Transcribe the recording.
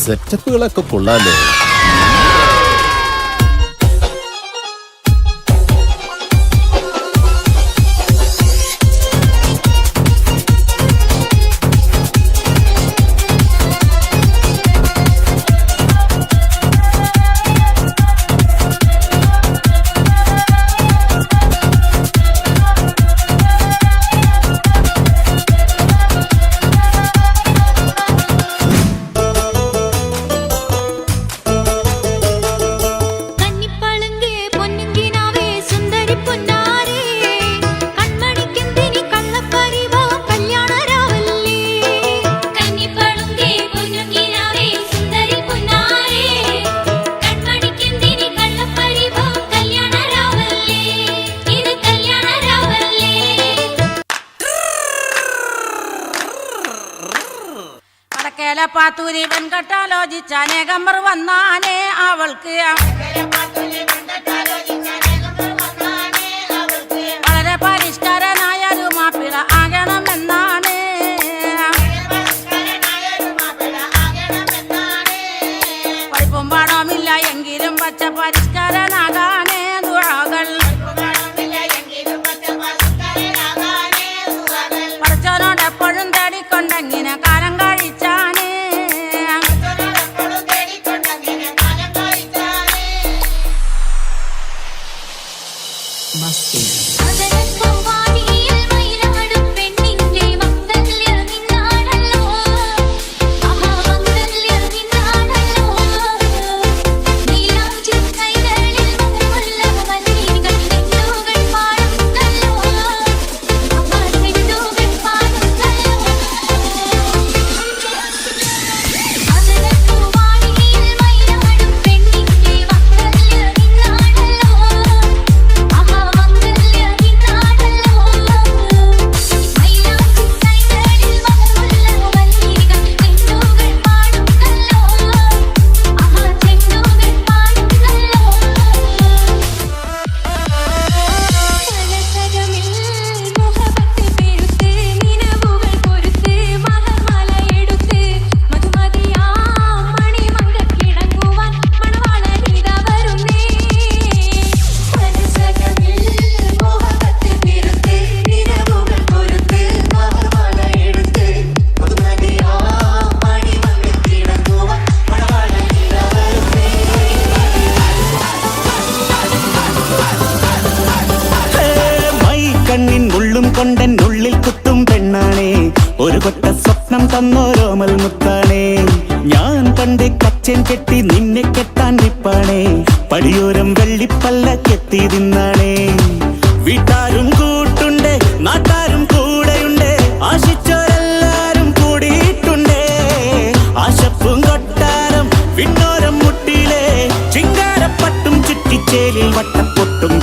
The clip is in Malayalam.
സെറ്റപ്പുകളൊക്കെ കൊള്ളാലോ. പാത്തൂരി വെൺകട്ടാലോചിച്ച അനേകമ്പർ വന്നാനേ അവൾക്ക് വളരെ പരിഷ്കാരനായൊരു മാപ്പിള ആകണമെന്നാണ്. പഠിപ്പും പാടമില്ല എങ്കിലും പച്ച പരിഷ്കാരനാകാനേ ദുആകൾ. പഠിച്ചവനോട് എപ്പോഴും തേടിക്കൊണ്ടെങ്ങനെ കാലം കഴിച്ചാണ്. കൊണ്ടെന്നുള്ളിൽ കുത്തും പെണ്ണാണേ, ഒരു കൊട്ട സ്വപ്നം തന്നോരോമൽ മുത്താണേ. ഞാൻ പണ്ട് കച്ചൻ കെട്ടി നിന്നെ കെട്ടാൻ നിപ്പാണേ, പടിയോരം വെള്ളിപ്പല്ലക്കെത്തി തിന്നാണേ. വീട്ടാരും കൂട്ടുണ്ട്, നാട്ടാരും കൂടെയുണ്ട്, ആശിച്ചോരെല്ലാരും കൂടിയിട്ടുണ്ട്. ആശപ്പും കൊട്ടാരം വിണ്ണോരം മുട്ടിയിലെ ചിങ്കാരപ്പട്ടും ചുറ്റിച്ചേലിൽ വട്ടപ്പൊട്ടും